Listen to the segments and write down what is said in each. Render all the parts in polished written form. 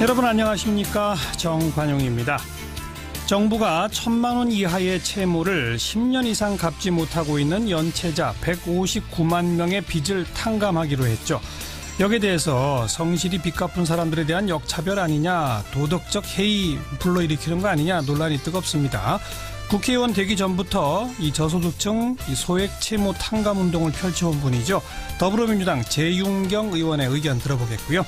여러분 안녕하십니까? 정관용입니다. 정부가 1,000만 원 이하의 채무를 10년 이상 갚지 못하고 있는 연체자 159만 명의 빚을 탕감하기로 했죠. 여기에 대해서 성실히 빚 갚은 사람들에 대한 역차별 아니냐, 도덕적 해이 불러일으키는 거 아니냐 논란이 뜨겁습니다. 국회의원 되기 전부터 이 저소득층 소액 채무 탕감 운동을 펼쳐온 분이죠. 더불어민주당 재윤경 의원의 의견 들어보겠고요.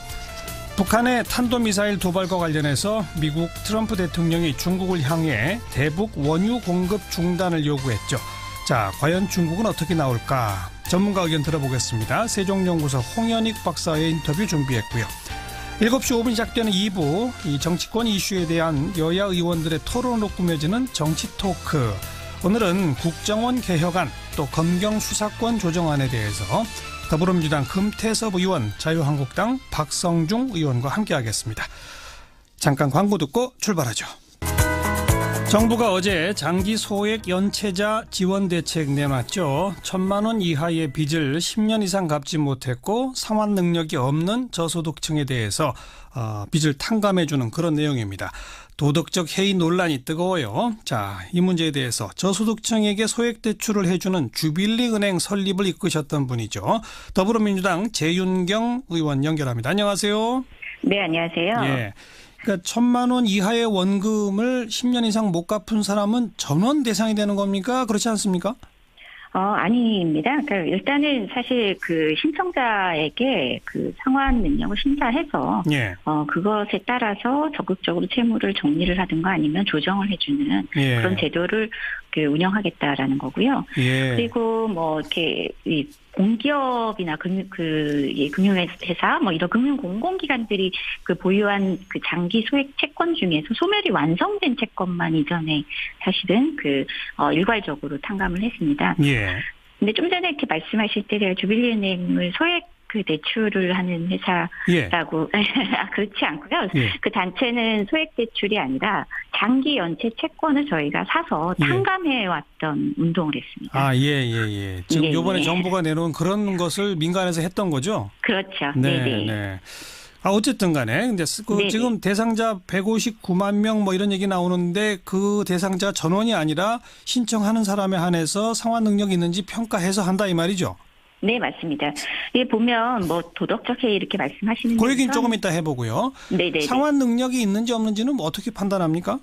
북한의 탄도미사일 도발과 관련해서 미국 트럼프 대통령이 중국을 향해 대북 원유 공급 중단을 요구했죠. 자, 과연 중국은 어떻게 나올까? 전문가 의견 들어보겠습니다. 세종연구소 홍현익 박사의 인터뷰 준비했고요. 7시 5분 시작되는 2부, 이 정치권 이슈에 대한 여야 의원들의 토론으로 꾸며지는 정치 토크. 오늘은 국정원 개혁안, 또 검경 수사권 조정안에 대해서 더불어민주당 금태섭 의원, 자유한국당 박성중 의원과 함께하겠습니다. 잠깐 광고 듣고 출발하죠. 정부가 어제 장기 소액 연체자 지원 대책 내놨죠. 1,000만 원 이하의 빚을 10년 이상 갚지 못했고 상환 능력이 없는 저소득층에 대해서 빚을 탕감해주는 그런 내용입니다. 도덕적 해이 논란이 뜨거워요. 자, 이 문제에 대해서 저소득층에게 소액 대출을 해주는 주빌리 은행 설립을 이끄셨던 분이죠. 더불어민주당 재윤경 의원 연결합니다. 안녕하세요. 네, 안녕하세요. 예. 그러니까 1,000만 원 이하의 원금을 10년 이상 못 갚은 사람은 전원 대상이 되는 겁니까? 그렇지 않습니까? 아닙니다. 그러니까 일단은 사실 그 신청자에게 그 상환 능력을 심사해서 예. 그것에 따라서 적극적으로 채무를 정리를 하든가 아니면 조정을 해주는 예. 그런 제도를 운영하겠다라는 거고요. 예. 그리고 뭐 이렇게 이 공기업이나 금융회사 뭐 이런 금융 공공기관들이 그 보유한 그 장기 소액 채권 중에서 소멸이 완성된 채권만 이전에 사실은 일괄적으로 탕감을 했습니다. 예. 근데 좀 전에 이렇게 말씀하실 때 제가 주빌리은행을 소액 대출을 하는 회사라고 그렇지 않고요. 예. 그 단체는 소액 대출이 아니라 장기 연체 채권을 저희가 사서 탕감해 왔던 운동을 했습니다. 예. 지금 이번에 정부가 내놓은 그런 것을 민간에서 했던 거죠? 그렇죠. 네. 어쨌든 간에 근데 지금 대상자 159만 명 뭐 이런 얘기 나오는데 그 대상자 전원이 아니라 신청하는 사람에 한해서 상환 능력이 있는지 평가해서 한다 이 말이죠? 네, 맞습니다. 보면 뭐 도덕적 해이 이렇게 말씀하시는 그 얘기는 조금 이따 해보고요. 네네. 상환 능력이 있는지 없는지는 어떻게 판단합니까?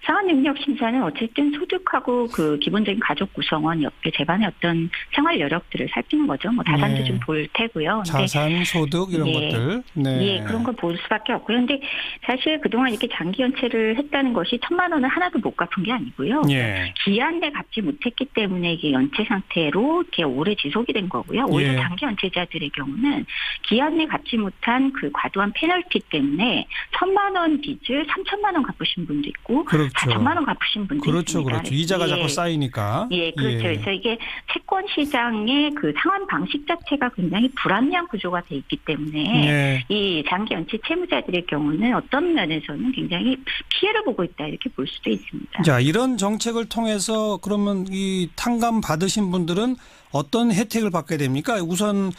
상환 능력 심사는 어쨌든 소득하고 그 기본적인 가족 구성원 옆에 집안의 어떤 생활 여력들을 살피는 거죠. 뭐 다산도 좀 볼 테고요. 자산, 소득 이런 것들. 네, 그런 걸 볼 수밖에 없고요. 그런데 사실 그동안 이렇게 장기 연체를 했다는 것이 1,000만 원을 하나도 못 갚은 게 아니고요. 예. 기한 내 갚지 못했기 때문에 이게 연체 상태로 이렇게 오래 지속이 된 거고요. 오히려 장기 연체자들의 경우는 기한 내 갚지 못한 그 과도한 페널티 때문에 1,000만 원 빚을 3,000만 원 갚으신 분도 있고. 그렇죠. 4천만 원 갚으신 분도 있습니다. 그렇죠. 이자가 자꾸 쌓이니까. 예, 그렇죠. 그래서 이게 채권 시장의 그 상환 방식 자체가 굉장히 불합리한 구조가 돼 있기 때문에 이 장기 연체 채무자들의 경우는 어떤 면에서는 굉장히 피해를 보고 있다 이렇게 볼 수도 있습니다. 자, 이런 정책을 통해서 그러면 이 탕감 받으신 분들은 어떤 혜택을 받게 됩니까? 우선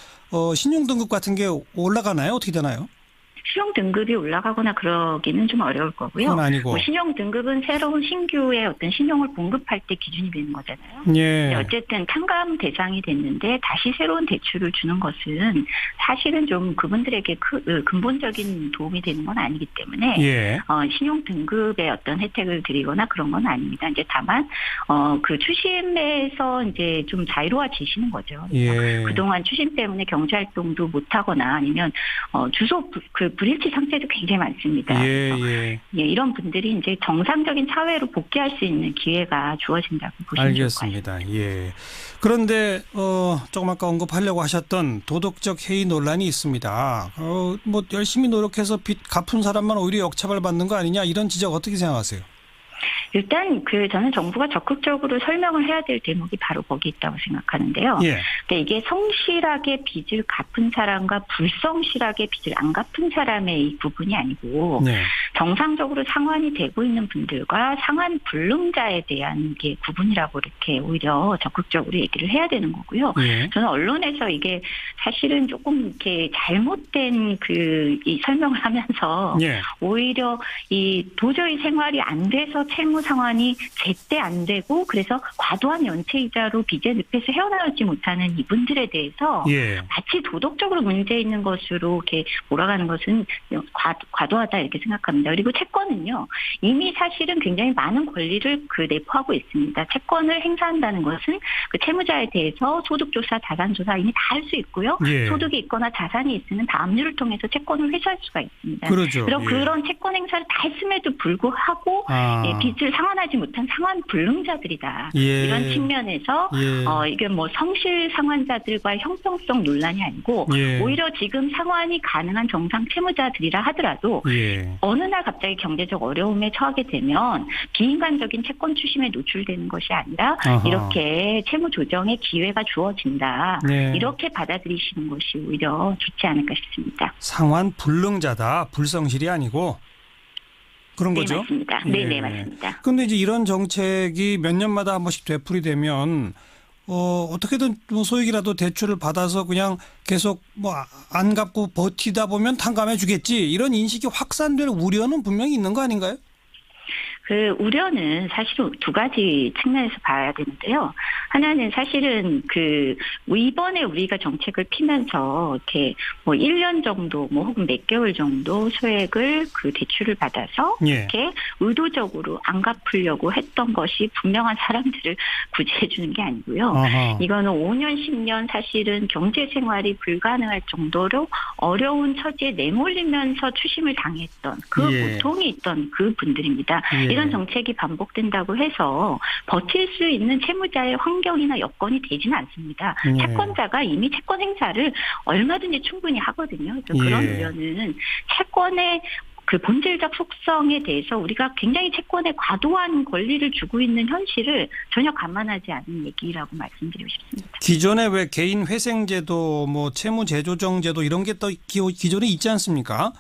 신용 등급 같은 게 올라가나요? 어떻게 되나요? 신용 등급이 올라가거나 그러기는 좀 어려울 거고요. 그건 아니고. 신용 등급은 새로운 신규의 어떤 신용을 공급할 때 기준이 되는 거잖아요. 예. 어쨌든 탕감 대상이 됐는데 다시 새로운 대출을 주는 것은 사실은 좀 그분들에게 근본적인 도움이 되는 건 아니기 때문에 신용 등급의 어떤 혜택을 드리거나 그런 건 아닙니다. 이제 다만 그 추심에서 이제 좀 자유로워지시는 거죠. 그동안 추심 때문에 경제 활동도 못 하거나 아니면 주소 불일치 상태도 굉장히 많습니다. 이런 분들이 이제 정상적인 사회로 복귀할 수 있는 기회가 주어진다고 보시면 좋을 것 같습니다. 알겠습니다. 그런데 조금 아까 언급하려고 하셨던 도덕적 해이 논란이 있습니다. 뭐 열심히 노력해서 빚 갚은 사람만 오히려 역차별 받는 거 아니냐 이런 지적 어떻게 생각하세요? 일단 저는 정부가 적극적으로 설명을 해야 될 대목이 바로 거기 있다고 생각하는데요. 예. 그러니까 이게 성실하게 빚을 갚은 사람과 불성실하게 빚을 안 갚은 사람의 이 구분이 아니고 네. 정상적으로 상환이 되고 있는 분들과 상환 불능자에 대한 게 구분이라고 이렇게 오히려 적극적으로 얘기를 해야 되는 거고요. 예. 저는 언론에서 이게 사실은 조금 이렇게 잘못된 이 설명을 하면서 예. 오히려 이 도저히 생활이 안 돼서 채무 상환이 제때 안 되고 그래서 과도한 연체이자로 빚의 늪에서 헤어나오지 못하는 이분들에 대해서 예. 마치 도덕적으로 문제 있는 것으로 이렇게 몰아가는 것은 과도하다 이렇게 생각합니다. 그리고 채권은요 이미 사실은 굉장히 많은 권리를 내포하고 있습니다. 채권을 행사한다는 것은 그 채무자에 대해서 소득조사, 자산조사 이미 다 할 수 있고요. 예. 소득이 있거나 자산이 있으면 다음류를 통해서 채권을 회수할 수가 있습니다. 그렇죠. 그럼 예. 그런 채권 행사를 다 했음에도 불구하고 빚을 상환하지 못한 상환 불능자들이다. 예. 이런 측면에서 예. 이게 뭐 성실 상환자들과의 형평성 논란이 아니고 예. 오히려 지금 상환이 가능한 정상 채무자들이라 하더라도 예. 어느 날 갑자기 경제적 어려움에 처하게 되면 비인간적인 채권 추심에 노출되는 것이 아니라 아하. 이렇게 채무 조정의 기회가 주어진다. 네. 이렇게 받아들이시는 것이 오히려 좋지 않을까 싶습니다. 상환 불능자다. 불성실이 아니고 그런 네, 거죠? 맞습니다. 예. 네, 맞습니다. 그런데 이제 이런 정책이 몇 년마다 한 번씩 되풀이되면 어떻게든 뭐 소액이라도 대출을 받아서 그냥 계속 뭐 안 갚고 버티다 보면 탕감해 주겠지. 이런 인식이 확산될 우려는 분명히 있는 거 아닌가요? 그 우려는 사실은 두 가지 측면에서 봐야 되는데요. 하나는 사실은 이번에 우리가 정책을 피면서 이렇게 뭐 1년 정도 뭐 혹은 몇 개월 정도 소액을 대출을 받아서 예. 이렇게 의도적으로 안 갚으려고 했던 것이 분명한 사람들을 구제해 주는 게 아니고요. 아하. 이거는 5년, 10년 사실은 경제 생활이 불가능할 정도로 어려운 처지에 내몰리면서 추심을 당했던 그 예. 고통이 있던 그 분들입니다. 예. 이런 정책이 반복된다고 해서 버틸 수 있는 채무자의 환경이나 여건이 되지는 않습니다. 예. 채권자가 이미 채권 행사를 얼마든지 충분히 하거든요. 그래서 그런 예. 우려는 채권의 본질적 속성에 대해서 우리가 굉장히 채권에 과도한 권리를 주고 있는 현실을 전혀 감안하지 않는 얘기라고 말씀드리고 싶습니다. 기존에 왜 개인 회생제도, 뭐 채무 재조정제도 이런 게 또 기존에 있지 않습니까?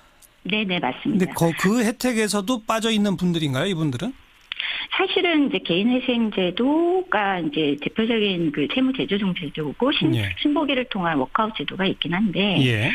네네, 맞습니다. 근데 그 혜택에서도 빠져 있는 분들인가요, 이분들은? 사실은 이제 개인회생제도가 이제 대표적인 채무 재조정 제도고 예. 신보기를 통한 워크아웃 제도가 있긴 한데 예.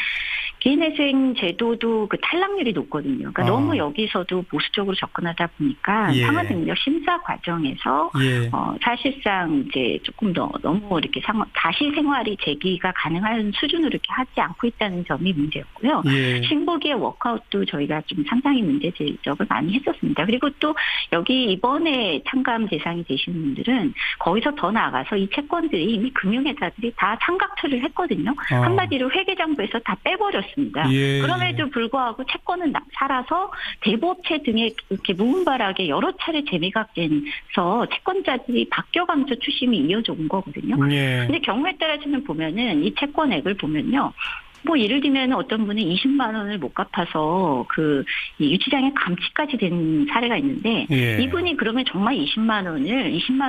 개인회생 제도도 탈락률이 높거든요. 그러니까 너무 여기서도 보수적으로 접근하다 보니까 예. 상환능력 심사 과정에서 예. 사실상 이제 조금 더 너무 이렇게 다시 생활이 재기가 가능한 수준으로 이렇게 하지 않고 있다는 점이 문제였고요. 예. 신보기의 워크아웃도 저희가 좀 상당히 문제 지적을 많이 했었습니다. 그리고 또 여기 이번에 탕감 대상이 되시는 분들은 거기서 더 나아가서 이 채권들이 이미 금융회사들이 다 상각 처리를 했거든요. 한마디로 회계장부에서 다 빼버렸습니다. 예. 그럼에도 불구하고 채권은 살아서 대부업체 등에 이렇게 무분별하게 여러 차례 재미각돼서 채권자들이 바뀌어가면서 추심이 이어져 온 거거든요. 예. 근데 경우에 따라서는 보면은 이 채권액을 보면요. 뭐 예를 들면 어떤 분은 20만 원을 못 갚아서 이 유치장에 감치까지 된 사례가 있는데 예. 이분이 그러면 정말 20만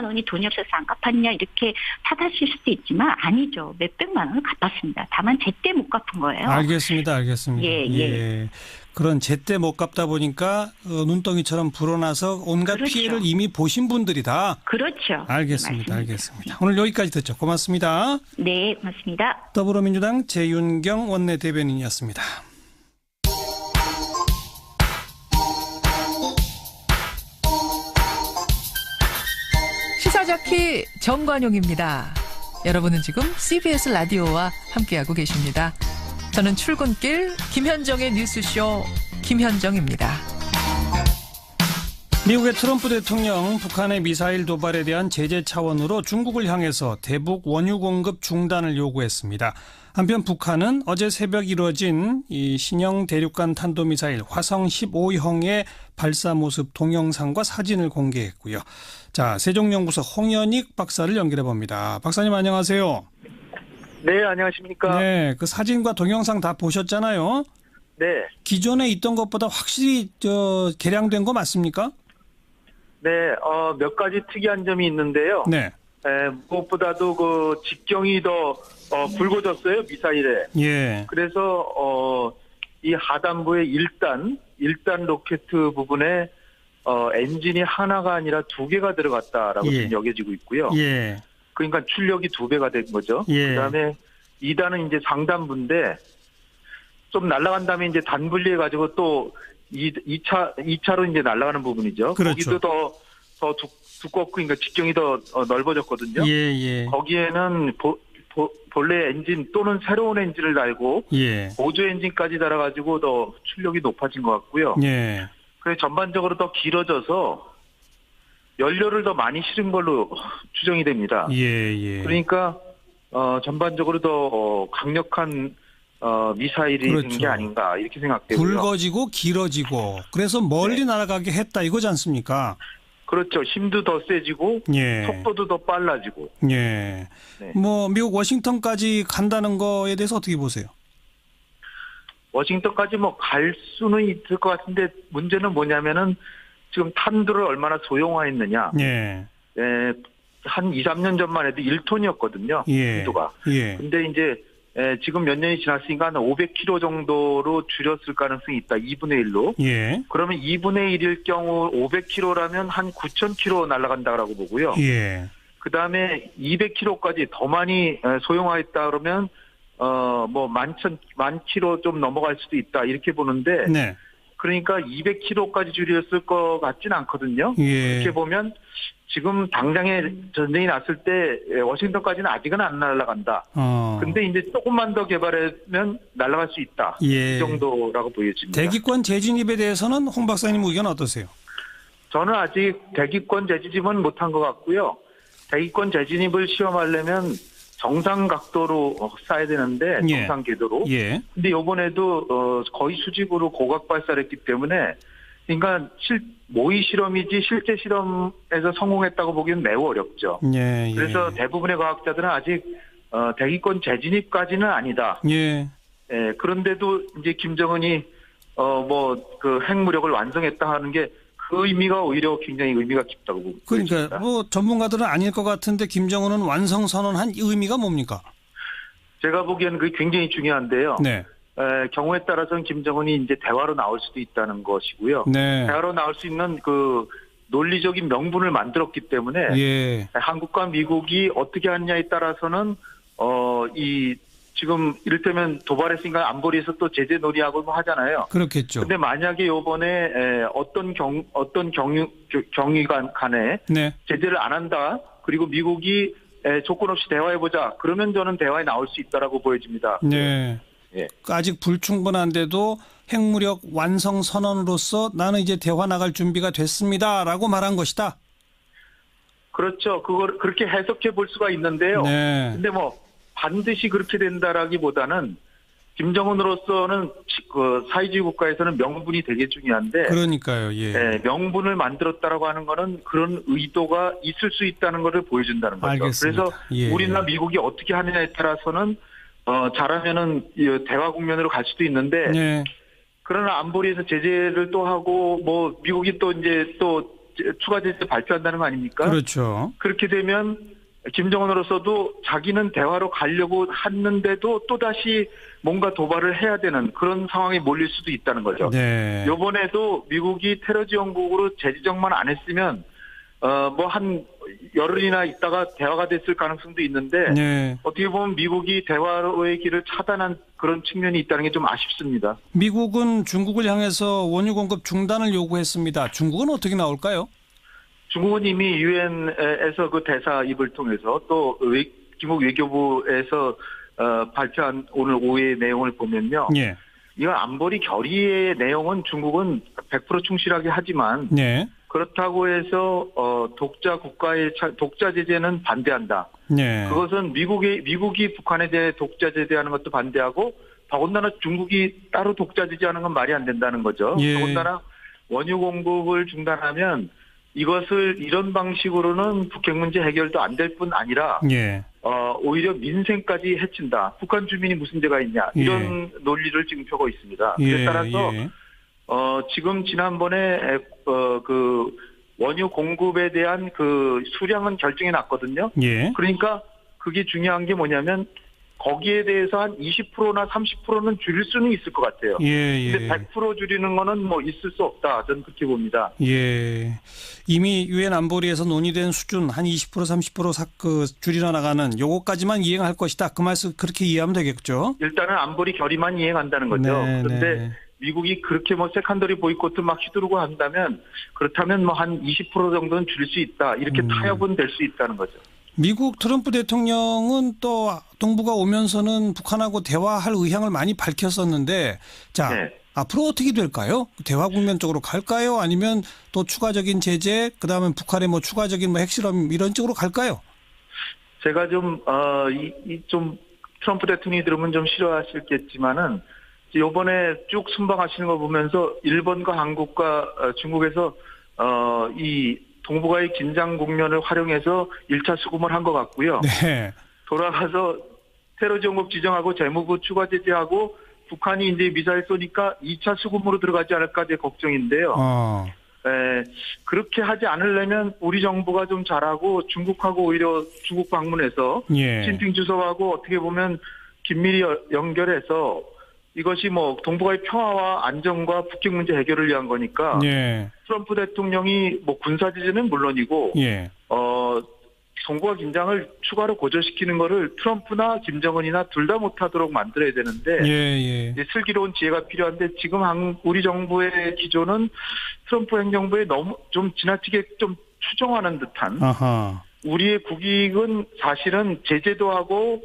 원이 돈이 없어서 안 갚았냐 이렇게 탓하실 수도 있지만 아니죠. 몇백만 원을 갚았습니다. 다만 제때 못 갚은 거예요. 알겠습니다. 예. 그런 제때 못 갚다 보니까 눈덩이처럼 불어나서 온갖 그렇죠. 피해를 이미 보신 분들이다. 그렇죠. 알겠습니다. 네, 알겠습니다. 오늘 여기까지 듣죠. 고맙습니다. 네, 고맙습니다. 더불어민주당 재윤경 원내대변인이었습니다. 시사자키 정관용입니다. 여러분은 지금 CBS 라디오와 함께하고 계십니다. 저는 출근길 김현정의 뉴스쇼 김현정입니다. 미국의 트럼프 대통령 북한의 미사일 도발에 대한 제재 차원으로 중국을 향해서 대북 원유 공급 중단을 요구했습니다. 한편 북한은 어제 새벽 이루어진 이 신형 대륙간 탄도미사일 화성 15형의 발사 모습 동영상과 사진을 공개했고요. 자, 세종연구소 홍현익 박사를 연결해 봅니다. 박사님 안녕하세요. 네, 안녕하십니까. 네, 그 사진과 동영상 다 보셨잖아요. 네. 기존에 있던 것보다 확실히 개량된 거 맞습니까? 네, 몇 가지 특이한 점이 있는데요. 네. 무엇보다도 그 직경이 더 붉어졌어요, 미사일에. 예. 그래서 이 하단부의 1단 로켓 부분에 엔진이 하나가 아니라 2개가 들어갔다라고 지금 여겨지고 있고요. 예. 그러니까 출력이 2배가 된 거죠. 예. 그다음에 2단은 이제 상단부인데 좀 날아간 다음에 이제 단분리해 가지고 또 2차로 이제 날아가는 부분이죠. 그렇죠. 거기도 더 두껍고 그러니까 직경이 더 넓어졌거든요. 예. 거기에는 본래 엔진 또는 새로운 엔진을 달고 보조 엔진까지 달아가지고 더 출력이 높아진 것 같고요. 예. 그래서 전반적으로 더 길어져서 연료를 더 많이 실은 걸로 추정이 됩니다. 예. 그러니까 전반적으로 더 강력한 미사일이 된 게 아닌가 이렇게 생각되고요. 굵어지고 길어지고 그래서 멀리 날아가게 했다 이거지 않습니까? 그렇죠. 힘도 더 세지고 속도도 더 빨라지고. 네. 뭐 미국 워싱턴까지 간다는 거에 대해서 어떻게 보세요? 워싱턴까지 뭐 갈 수는 있을 것 같은데 문제는 뭐냐면은 지금 탄두를 얼마나 소형화했느냐. 한 2, 3년 전만 해도 1톤이었거든요. 탄두가. 근데 이제 지금 몇 년이 지났으니까 한 500km 정도로 줄였을 가능성이 있다. 2분의 1로. 그러면 2분의 1일 경우 500km라면 한 9,000km 날아간다라고 보고요. 그다음에 200km까지 더 많이 소형화했다 그러면 뭐 10,000km 좀 넘어갈 수도 있다. 이렇게 보는데 그러니까 200km까지 줄였을 것 같지는 않거든요. 이렇게 보면 지금 당장에 전쟁이 났을 때 워싱턴까지는 아직은 안 날아간다. 근데 이제 조금만 더 개발하면 날아갈 수 있다. 이 정도라고 보여집니다. 대기권 재진입에 대해서는 홍 박사님 의견 어떠세요? 저는 아직 대기권 재진입은 못한 것 같고요. 대기권 재진입을 시험하려면 정상 각도로 쏴야 되는데 정상 궤도로. 근데 이번에도 거의 수직으로 고각 발사를 했기 때문에 그러니까 모의 실험이지 실제 실험에서 성공했다고 보기는 매우 어렵죠. 그래서 대부분의 과학자들은 아직 대기권 재진입까지는 아니다. 그런데도 이제 김정은이 그 핵무력을 완성했다 하는 게 그 의미가 오히려 굉장히 의미가 깊다고 봅니다. 그러니까 뭐 전문가들은 아닐 것 같은데 김정은은 완성 선언한 의미가 뭡니까? 제가 보기에는 그게 굉장히 중요한데요. 경우에 따라서는 김정은이 이제 대화로 나올 수도 있다는 것이고요. 대화로 나올 수 있는 그 논리적인 명분을 만들었기 때문에 한국과 미국이 어떻게 하느냐에 따라서는 지금 이를테면 도발했으니까 안보리에서 또 제재 놀이하고 뭐 하잖아요. 그렇겠죠. 근데 만약에 요번에 어떤 경위간 간에 제재를 안 한다. 그리고 미국이 조건 없이 대화해보자. 그러면 저는 대화에 나올 수 있다라고 보여집니다. 아직 불충분한데도 핵무력 완성 선언으로서 나는 이제 대화 나갈 준비가 됐습니다라고 말한 것이다. 그렇죠. 그걸 그렇게 해석해 볼 수가 있는데요. 근데 뭐 반드시 그렇게 된다라기보다는 김정은으로서는 그 사회주의 국가에서는 명분이 되게 중요한데. 그러니까요. 명분을 만들었다라고 하는 거는 그런 의도가 있을 수 있다는 것을 보여준다는 거죠. 알겠습니다. 그래서 우리나 미국이 어떻게 하느냐에 따라서는 잘하면은 대화 국면으로 갈 수도 있는데. 그러나 안보리에서 제재를 또 하고 뭐 미국이 또 이제 또 추가 제재 발표한다는 거 아닙니까? 그렇죠. 그렇게 되면 김정은으로서도 자기는 대화로 가려고 했는데도 또다시 뭔가 도발을 해야 되는 그런 상황에 몰릴 수도 있다는 거죠. 이번에도 미국이 테러 지원국으로 재지정만 안 했으면 뭐 한 열흘이나 있다가 대화가 됐을 가능성도 있는데 어떻게 보면 미국이 대화의 길을 차단한 그런 측면이 있다는 게 좀 아쉽습니다. 미국은 중국을 향해서 원유 공급 중단을 요구했습니다. 중국은 어떻게 나올까요? 중국은 이미 유엔에서 그 대사입을 통해서 또 중국 외교부에서 발표한 오늘 오후의 내용을 보면요. 이건 안보리 결의의 내용은 중국은 100% 충실하게 하지만 그렇다고 해서 독자 국가의 독자 제재는 반대한다. 그것은 미국이 북한에 대해 독자 제재하는 것도 반대하고 더군다나 중국이 따로 독자 제재하는 건 말이 안 된다는 거죠. 더군다나 원유 공급을 중단하면 이것을 이런 방식으로는 북핵 문제 해결도 안 될 뿐 아니라 오히려 민생까지 해친다. 북한 주민이 무슨 죄가 있냐. 이런 논리를 지금 펴고 있습니다. 따라서 지금 지난번에 그 원유 공급에 대한 그 수량은 결정이 났거든요. 예. 그러니까 그게 중요한 게 뭐냐면 거기에 대해서 한 20%나 30%는 줄일 수는 있을 것 같아요. 예. 근데 100% 줄이는 거는 뭐 있을 수 없다. 저는 그렇게 봅니다. 예. 이미 유엔 안보리에서 논의된 수준 한 20% 30% 줄여 나가는 요거까지만 이행할 것이다. 그 말씀 그렇게 이해하면 되겠죠? 일단은 안보리 결의만 이행한다는 거죠. 네, 그런데 네. 미국이 그렇게 뭐 세컨더리 보이콧을 막 휘두르고 한다면 그렇다면 뭐 한 20% 정도는 줄일 수 있다. 이렇게 타협은 될 수 있다는 거죠. 미국 트럼프 대통령은 또 동부가 오면서는 북한하고 대화할 의향을 많이 밝혔었는데 자 네. 앞으로 어떻게 될까요? 대화 국면 쪽으로 갈까요? 아니면 또 추가적인 제재 그다음에 북한의 뭐 추가적인 뭐 핵실험 이런 쪽으로 갈까요? 제가 좀 트럼프 대통령이 들으면 좀 싫어하시겠지만은 이번에 쭉 순방하시는 거 보면서 일본과 한국과 중국에서 이 동북아의 긴장 국면을 활용해서 1차 수금을 한 것 같고요. 네. 돌아가서 테러 지원국 지정하고 재무부 추가 제재하고 북한이 이제 미사일 쏘니까 2차 수금으로 들어가지 않을까 제 걱정인데요. 그렇게 하지 않으려면 우리 정부가 좀 잘하고 중국하고 오히려 중국 방문해서 시진핑 주석하고 어떻게 보면 긴밀히 연결해서 이것이 뭐 동북아의 평화와 안정과 북핵 문제 해결을 위한 거니까 트럼프 대통령이 뭐 군사 제재는 물론이고 동북아 긴장을 추가로 고조시키는 거를 트럼프나 김정은이나 둘 다 못하도록 만들어야 되는데 슬기로운 지혜가 필요한데 지금 우리 정부의 기조는 트럼프 행정부에 너무 좀 지나치게 좀 추종하는 듯한 우리의 국익은 사실은 제재도 하고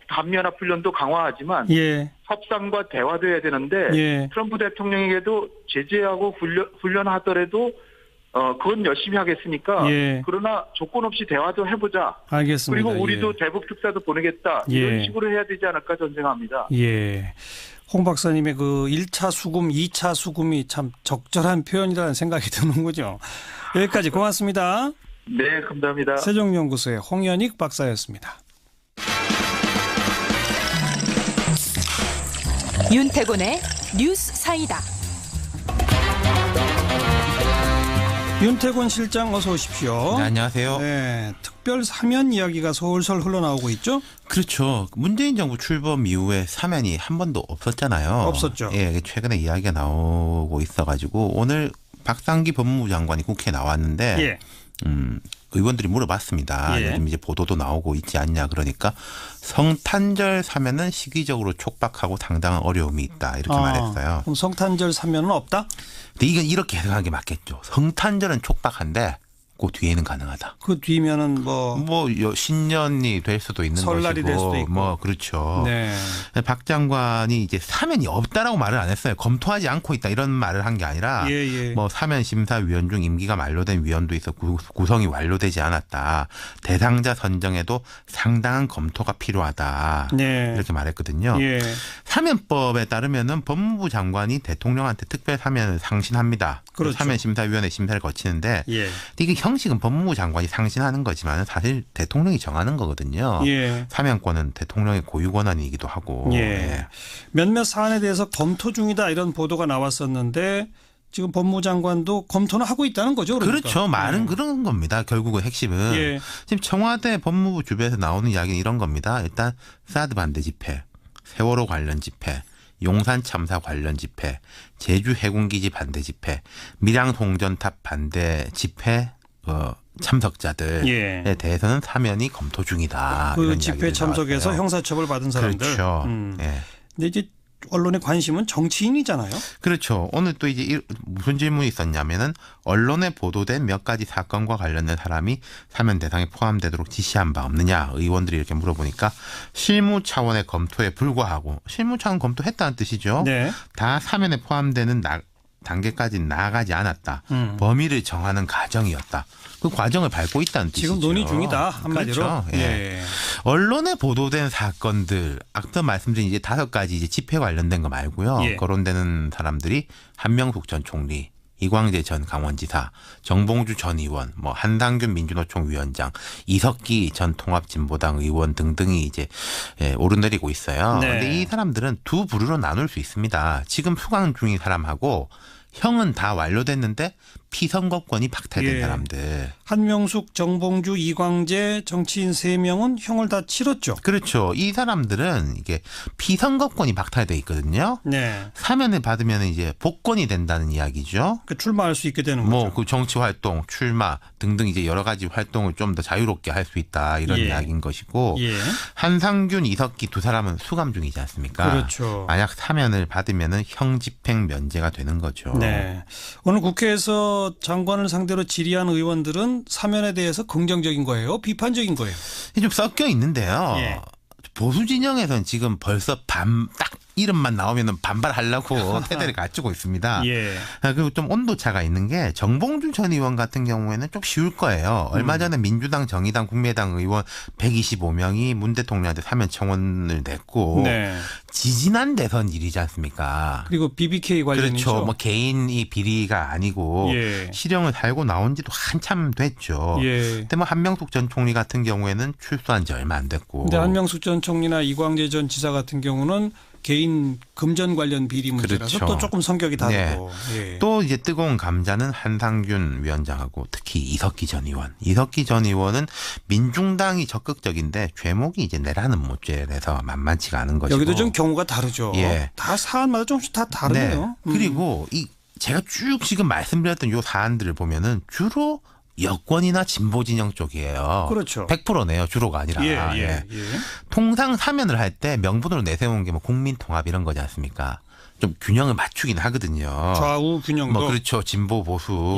한미연합훈련도 강화하지만 협상과 대화도 해야 되는데 트럼프 대통령에게도 제재하고 훈련하더라도 그건 열심히 하겠으니까 그러나 조건 없이 대화도 해보자. 알겠습니다. 그리고 우리도 대북 특사도 보내겠다. 이런 식으로 해야 되지 않을까 저는 생각합니다. 홍 박사님의 그 1차 수금, 2차 수금이 참 적절한 표현이라는 생각이 드는군요. 여기까지 고맙습니다. 네, 감사합니다. 세종연구소의 홍현익 박사였습니다. 윤태곤의 뉴스사이다. 윤태곤 실장 어서 오십시오. 네, 안녕하세요. 네, 특별 사면 이야기가 솔솔 흘러나오고 있죠? 그렇죠. 문재인 정부 출범 이후에 사면이 한 번도 없었잖아요. 없었죠. 예, 최근에 이야기가 나오고 있어가지고 오늘 박상기 법무부 장관이 국회에 나왔는데 의원들이 물어봤습니다. 요즘 이제 보도도 나오고 있지 않냐 그러니까 성탄절 사면은 시기적으로 촉박하고 상당한 어려움이 있다 이렇게 말했어요. 그럼 성탄절 사면은 없다? 근데 이건 이렇게 해석하는 게 맞겠죠. 성탄절은 촉박한데 그 뒤에는 가능하다. 그 뒤면은 뭐 신년이 될 수도 있는 설날이 것이고 될 수도 있고. 뭐 그렇죠. 네. 박 장관이 이제 사면이 없다라고 말을 안 했어요. 검토하지 않고 있다 이런 말을 한 게 아니라 뭐 사면 심사위원 중 임기가 만료된 위원도 있었고 구성이 완료되지 않았다. 대상자 선정에도 상당한 검토가 필요하다. 이렇게 말했거든요. 사면법에 따르면은 법무부 장관이 대통령한테 특별 사면을 상신합니다. 그렇죠. 사면 심사위원회 심사를 거치는데 이게 형식은 법무부 장관이 상신하는 거지만 사실 대통령이 정하는 거거든요. 사면권은 대통령의 고유 권한이기도 하고. 몇몇 사안에 대해서 검토 중이다 이런 보도가 나왔었는데 지금 법무부 장관도 검토는 하고 있다는 거죠. 그러니까. 그렇죠. 말은 그런 겁니다. 결국은 핵심은. 지금 청와대 법무부 주변에서 나오는 이야기는 이런 겁니다. 일단 사드 반대 집회, 세월호 관련 집회, 용산 참사 관련 집회, 제주 해군기지 반대 집회, 밀양 송전탑 반대 집회 참석자들에 대해서는 사면이 검토 중이다. 그 이런 집회 참석해서 나왔어요. 형사처벌 받은 사람들. 그렇죠. 근데 이제 언론의 관심은 정치인이잖아요. 그렇죠. 오늘 또 이제 무슨 질문이 있었냐면은 언론에 보도된 몇 가지 사건과 관련된 사람이 사면 대상에 포함되도록 지시한 바 없느냐 의원들이 이렇게 물어보니까 실무 차원의 검토에 불과하고 실무 차원 검토했다는 뜻이죠. 다 사면에 포함되는 단계까지 나아가지 않았다. 범위를 정하는 과정이었다. 그 과정을 밟고 있다는 뜻이죠. 지금 논의 중이다 한마디로. 그렇죠. 언론에 보도된 사건들 앞서 말씀드린 이제 5가지 이제 집회 관련된 거 말고요. 거론되는 사람들이 한명숙 전 총리, 이광재 전 강원지사, 정봉주 전 의원, 뭐 한상균 민주노총 위원장, 이석기 전 통합진보당 의원 등등이 이제 오르내리고 있어요. 그런데 이 사람들은 두 부류로 나눌 수 있습니다. 지금 수강 중인 사람하고 형은 다 완료됐는데 피선거권이 박탈된 사람들. 한명숙, 정봉주, 이광재 정치인 3명은 형을 다 치렀죠. 그렇죠. 이 사람들은 이게 피선거권이 박탈돼 있거든요. 네. 사면을 받으면 이제 복권이 된다는 이야기죠. 그 출마할 수 있게 되는 거죠. 그 정치 활동, 출마 등등 이제 여러 가지 활동을 좀 더 자유롭게 할 수 있다 이런 이야기인 것이고 한상균, 이석기 두 사람은 수감 중이지 않습니까? 그렇죠. 만약 사면을 받으면은 형 집행 면제가 되는 거죠. 네. 오늘 국회에서 장관을 상대로 질의한 의원들은 사면에 대해서 긍정적인 거예요? 비판적인 거예요? 좀 섞여 있는데요. 보수 진영에서는 지금 벌써 딱 이름만 나오면 반발하려고 태도를 갖추고 있습니다. 그리고 좀 온도차가 있는 게 정봉주 전 의원 같은 경우에는 좀 쉬울 거예요. 얼마 전에 민주당, 정의당, 국민의당 의원 125명이 문 대통령한테 사면 청원을 냈고 지지난 대선 일이지 않습니까? 그리고 BBK 관련이죠. 그렇죠. 개인이 비리가 아니고 실형을 살고 나온 지도 한참 됐죠. 근데 한명숙 전 총리 같은 경우에는 출소한 지 얼마 안 됐고. 근데 한명숙 전 총리나 이광재 전 지사 같은 경우는 개인 금전 관련 비리 문제라서 또 조금 성격이 다르고. 또 이제 뜨거운 감자는 한상균 위원장하고 특히 이석기 전 의원. 이석기 전 의원은 민중당이 적극적인데 죄목이 이제 내라는 모죄라서 만만치가 않은 것이고. 여기도 좀 경우가 다르죠. 다 사안마다 조금씩 다 다르네요. 그리고 제가 쭉 지금 말씀드렸던 요 사안들을 보면은 주로 여권이나 진보 진영 쪽이에요. 그렇죠. 100%네요. 주로가 아니라. 통상 사면을 할 때 명분으로 내세운 게 국민 통합 이런 거지 않습니까? 좀 균형을 맞추긴 하거든요. 좌우 균형도. 그렇죠. 진보 보수.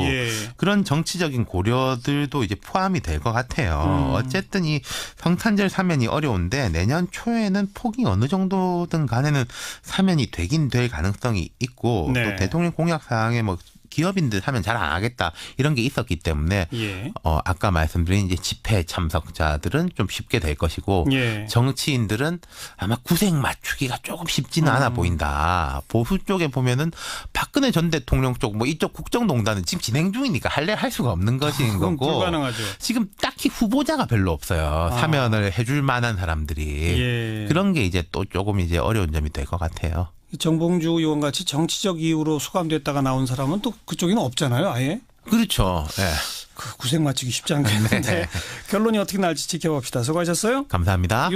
그런 정치적인 고려들도 이제 포함이 될 것 같아요. 어쨌든 이 성탄절 사면이 어려운데 내년 초에는 폭이 어느 정도든 간에는 사면이 되긴 될 가능성이 있고 또 대통령 공약 사항에 기업인들 하면 잘 안 하겠다 이런 게 있었기 때문에 아까 말씀드린 이제 집회 참석자들은 좀 쉽게 될 것이고 정치인들은 아마 구색 맞추기가 조금 쉽지는 않아 보인다. 보수 쪽에 보면은 박근혜 전 대통령 쪽 이쪽 국정농단은 지금 진행 중이니까 할 수가 없는 것인 거고 불가능하죠. 지금 딱히 후보자가 별로 없어요. 사면을 해줄 만한 사람들이 그런 게 이제 또 조금 이제 어려운 점이 될 것 같아요. 정봉주 의원 같이 정치적 이유로 수감됐다가 나온 사람은 또 그쪽에는 없잖아요, 아예. 그렇죠. 그 구색 맞추기 쉽지 않겠는데 결론이 어떻게 날지 지켜봅시다. 수고하셨어요. 감사합니다.